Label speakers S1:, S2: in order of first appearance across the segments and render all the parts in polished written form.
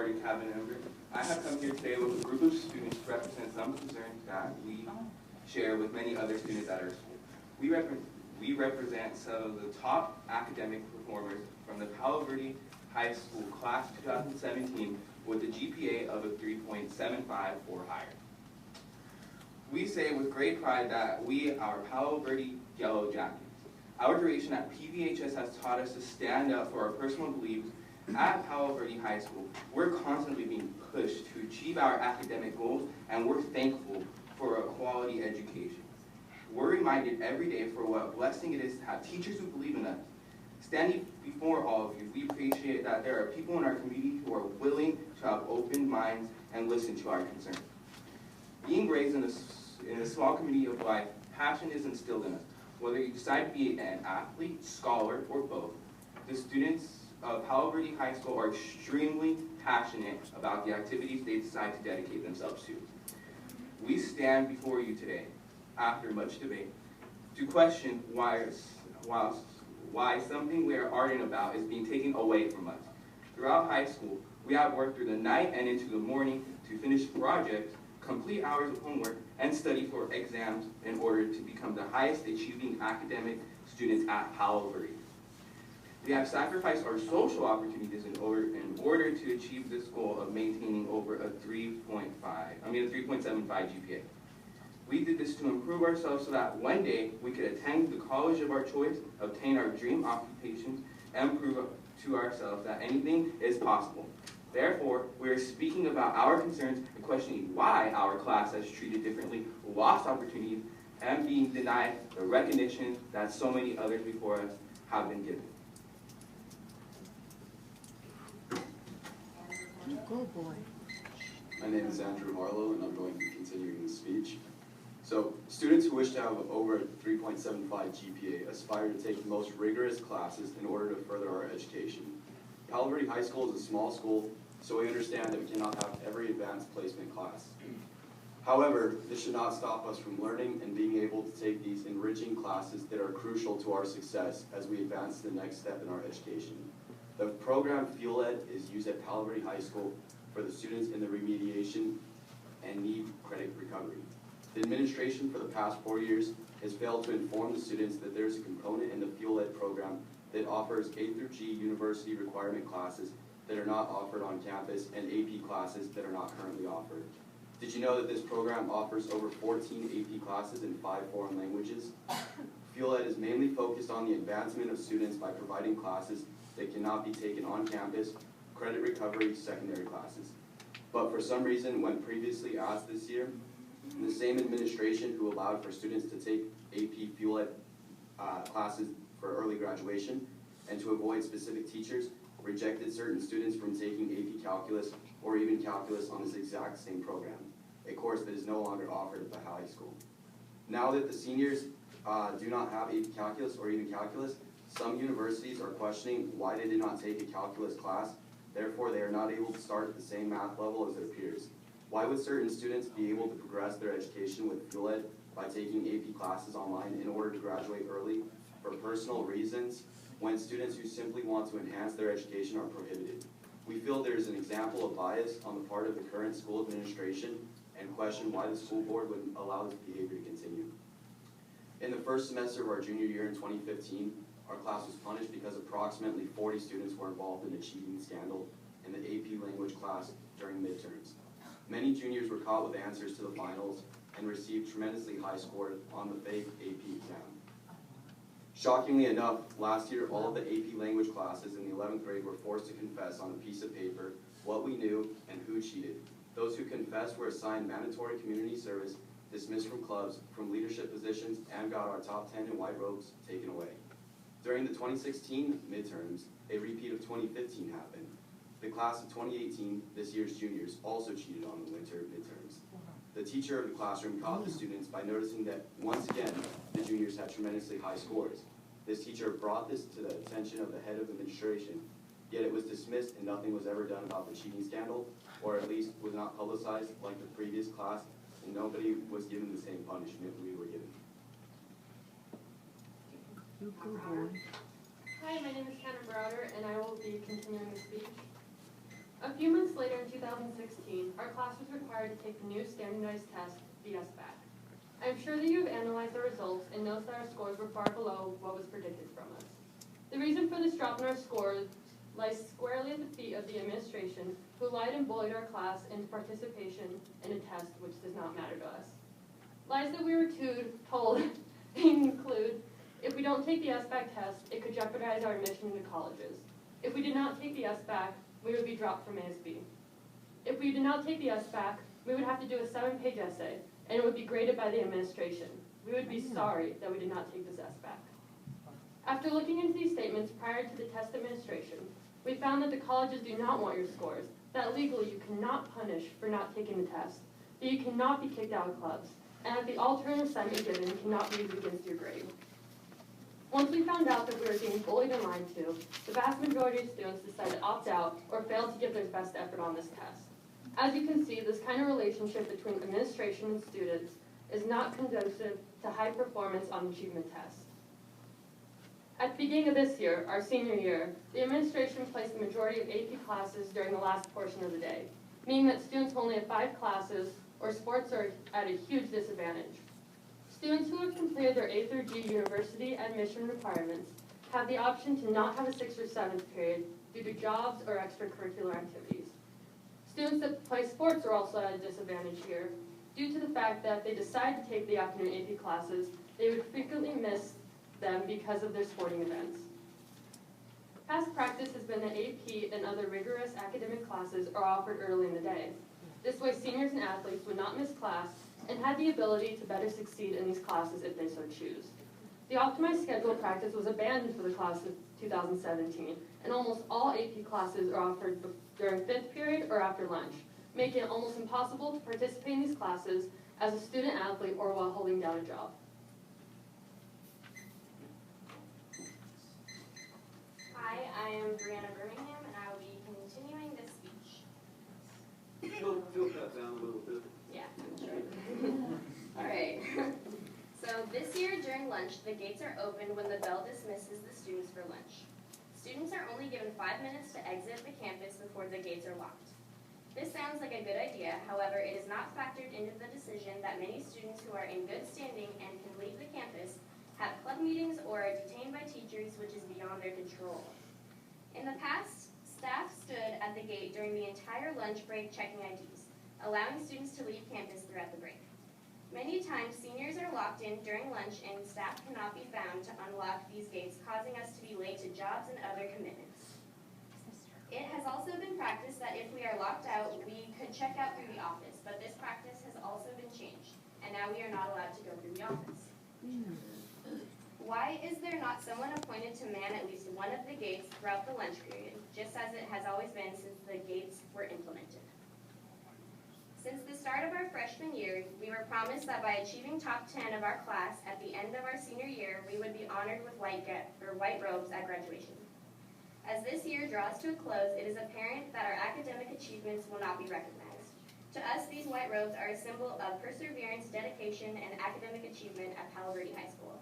S1: Board and Cabinet member. I have come here today with a group of students to represent some concerns that we share with many other students at our school. We represent some of the top academic performers from the Palo Verde High School Class 2017 with a GPA of a 3.75 or higher. We say with great pride that we are Palo Verde Yellow Jackets. Our duration at PVHS has taught us to stand up for our personal beliefs. At Palo Verde High School, we're constantly being pushed to achieve our academic goals, and we're thankful for a quality education. We're reminded every day for what a blessing it is to have teachers who believe in us. Standing before all of you, we appreciate that there are people in our community who are willing to have open minds and listen to our concerns. Being raised in a small community of life, passion is instilled in us. Whether you decide to be an athlete, scholar, or both, the students of Palo Verde High School are extremely passionate about the activities they decide to dedicate themselves to. We stand before you today, after much debate, to question why something we are ardent about is being taken away from us. Throughout high school, we have worked through the night and into the morning to finish projects, complete hours of homework, and study for exams in order to become the highest achieving academic students at Palo Verde. We have sacrificed our social opportunities in order to achieve this goal of maintaining over a 3.75 GPA. We did this to improve ourselves so that one day we could attend the college of our choice, obtain our dream occupations, and prove to ourselves that anything is possible. Therefore, we are speaking about our concerns and questioning why our class has treated differently, lost opportunities, and being denied the recognition that so many others before us have been given.
S2: Go boy.
S3: My name is Andrew Marlowe, and I'm going to be continuing the speech. So, students who wish to have over a 3.75 GPA aspire to take the most rigorous classes in order to further our education. Palo Verde High School is a small school, so we understand that we cannot have every advanced placement class. However, this should not stop us from learning and being able to take these enriching classes that are crucial to our success as we advance to the next step in our education. The program Fuel Ed is used at Palo Verde High School for the students in the remediation and need credit recovery. The administration for the past 4 years has failed to inform the students that there's a component in the Fuel Ed program that offers A through G university requirement classes that are not offered on campus and AP classes that are not currently offered. Did you know that this program offers over 14 AP classes in 5 foreign languages? Fuel Ed is mainly focused on the advancement of students by providing classes that cannot be taken on campus, credit recovery, secondary classes. But for some reason, when previously asked this year, the same administration who allowed for students to take AP Fuel Ed classes for early graduation and to avoid specific teachers rejected certain students from taking AP Calculus or even Calculus on this exact same program, a course that is no longer offered at the high school. Now that the seniors do not have AP Calculus or even Calculus, some universities are questioning why they did not take a calculus class, therefore they are not able to start at the same math level as their peers. Why would certain students be able to progress their education with Fuel Ed by taking AP classes online in order to graduate early for personal reasons when students who simply want to enhance their education are prohibited? We feel there is an example of bias on the part of the current school administration and question why the school board would allow this behavior to continue. In the first semester of our junior year in 2015, our class was punished because approximately 40 students were involved in a cheating scandal in the AP language class during midterms. Many juniors were caught with answers to the finals and received tremendously high scores on the fake AP exam. Shockingly enough, last year all of the AP language classes in the 11th grade were forced to confess on a piece of paper what we knew and who cheated. Those who confessed were assigned mandatory community service, dismissed from clubs, from leadership positions, and got our top 10 in white robes taken away. During the 2016 midterms, a repeat of 2015 happened. The class of 2018, this year's juniors, also cheated on the winter midterms. The teacher of the classroom caught the students by noticing that, once again, the juniors had tremendously high scores. This teacher brought this to the attention of the head of administration, yet it was dismissed and nothing was ever done about the cheating scandal, or at least was not publicized like the previous class, and nobody was given the same punishment we were given.
S2: Go boy.
S4: Hi, my name is Tanner Browder, and I will be continuing the speech.
S2: A few months later in 2016, our class was required to take the new standardized test, the SBAC. I am sure that you have analyzed the results and noticed that our scores were far below what was predicted from us. The reason for this drop in our scores lies squarely at the feet of the administration, who lied and bullied our class into participation in a test which does not matter to us. Lies that we were told include, if we don't take the SBAC test, it could jeopardize our admission into colleges. If we did not take the SBAC, we would be dropped from ASB. If we did not take the SBAC, we would have to do a 7-page essay, and it would be graded by the administration. We would be sorry that we did not take this SBAC. After looking into these statements prior to the test administration, we found that the colleges do not want your scores, that legally you cannot punish for not taking the test, that you cannot be kicked out of clubs, and that the alternative assignment given cannot be used against your grade. Once we found out that we were being bullied and lied to, the vast majority of students decided to opt out or failed to give their best effort on this test. As you can see, this kind of relationship between administration and students is not conducive to high performance on the achievement test. At the beginning of this year, our senior year, the administration placed the majority of AP classes during the last portion of the day, meaning that students only have 5 classes, or sports are at a huge disadvantage. Students who have completed their A through G university admission requirements have the option to not have a 6th or 7th period due to jobs or extracurricular activities. Students that play sports are also at a disadvantage here due to the fact that if they decide to take the afternoon AP classes, they would frequently miss them because of their sporting events. Past practice has been that AP and other rigorous academic classes are offered early in the day. This way seniors and athletes would not miss class and had the ability to better succeed in these classes if they so choose. The optimized schedule practice was abandoned for the class of 2017, and almost all AP classes are offered during 5th period or after lunch, making it almost impossible to participate in these classes as a student athlete or while holding down a job.
S4: Hi, I am Brianna Birmingham, and I will be continuing this speech.
S5: Tilt that down a little bit.
S4: Yeah, sure. All right. So this year during lunch, the gates are open when the bell dismisses the students for lunch. Students are only given 5 minutes to exit the campus before the gates are locked. This sounds like a good idea, however, it is not factored into the decision that many students who are in good standing and can leave the campus have club meetings or are detained by teachers, which is beyond their control. In the past, staff stood at the gate during the entire lunch break checking IDs, allowing students to leave campus throughout the break. Many times, seniors are locked in during lunch and staff cannot be found to unlock these gates, causing us to be late to jobs and other commitments. It has also been practiced that if we are locked out, we could check out through the office, but this practice has also been changed, and now we are not allowed to go through the office. Why is there not someone appointed to man at least one of the gates throughout the lunch period, just as it has always been since the gates were implemented? Since the start of our freshman year, we were promised that by achieving top 10 of our class at the end of our senior year, we would be honored with white robes at graduation. As this year draws to a close, it is apparent that our academic achievements will not be recognized. To us, these white robes are a symbol of perseverance, dedication, and academic achievement at Palo Verde High School.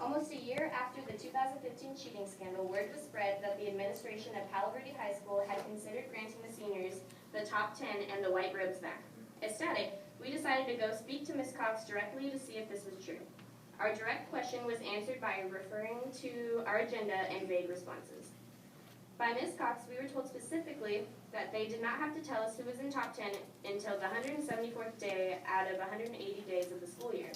S4: Almost a year after the 2015 cheating scandal, word was spread that the administration of Palo Verde High School had considered granting the seniors the top 10 and the white robes back. Ecstatic, we decided to go speak to Ms. Cox directly to see if this was true. Our direct question was answered by referring to our agenda and vague responses. By Ms. Cox, we were told specifically that they did not have to tell us who was in top 10 until the 174th day out of 180 days of the school year.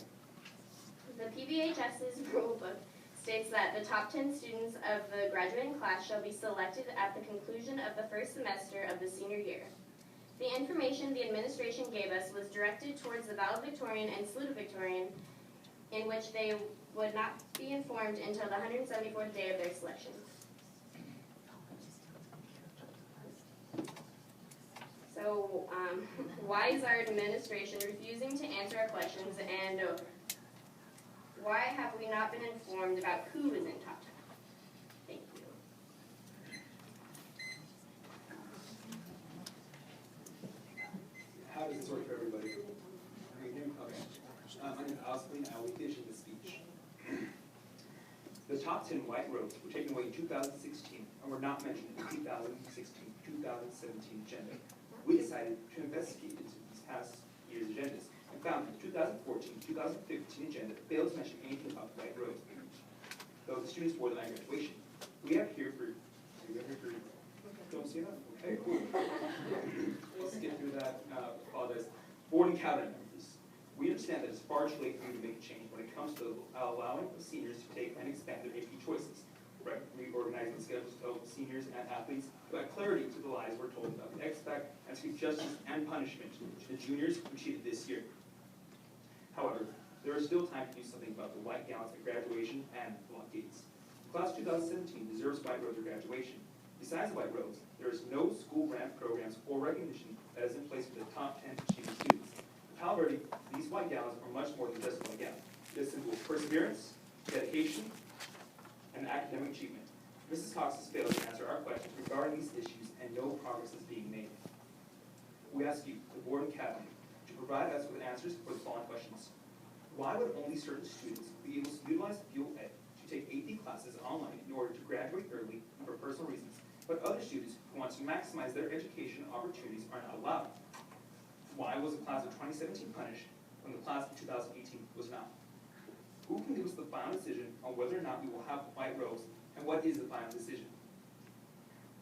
S4: The PVHS's rule book states that the top 10 students of the graduating class shall be selected at the conclusion of the first semester of the senior year. The information the administration gave us was directed towards the valedictorian and salutatorian, in which they would not be informed until the 174th day of their selection. So, why is our administration refusing to answer our questions, and why have we not been informed about who is in top 10? Thank you.
S5: How does this work for everybody? Can you hear me? Okay. My name is Oscar, I will be finishing the speech. The top 10 white robes were taken away in 2016 and were not mentioned in the 2017 agenda. We decided to investigate into these past year's agendas and found that the 2014-2015 agenda failed to mention anything about the white roads, though the students wore them at graduation. We have here for, don't see that? Okay, cool. Let's get through that, apologize. Board and cabinet members. We understand that it's far too late for you to make a change when it comes to allowing seniors to take and expand their AP choices. Right, reorganizing the schedules of seniors and athletes, to add clarity to the lies we're told about the expect, and to give justice and punishment to the juniors who cheated this year. However, there is still time to do something about the white gowns at graduation and block gates. Class 2017 deserves white roads at graduation. Besides the white roads, there is no school grant programs or recognition that is in place for the top 10 achieving students. In Palo Verde, these white gowns are much more than just a white gown. It is symbol of perseverance, dedication, and academic achievement. Mrs. Cox has failed to answer our questions regarding these issues, and no progress is being made. We ask you, the board and cabinet, to provide us with answers for the following questions. Why would only certain students be able to utilize Fuel Ed to take AP classes online in order to graduate early and for personal reasons, but other students who want to maximize their education opportunities are not allowed? Why was the class of 2017 punished when the class of 2018 was not? Who can give us the final decision on whether or not we will have white roads, and what is the final decision?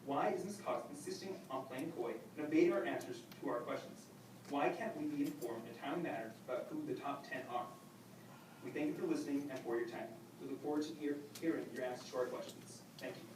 S5: Why is Ms. Cox insisting on playing coy and evading our answers to our questions? Why can't we be informed in a timely manner about who the top 10 are? We thank you for listening and for your time. We look forward to hearing your answers to our questions. Thank you.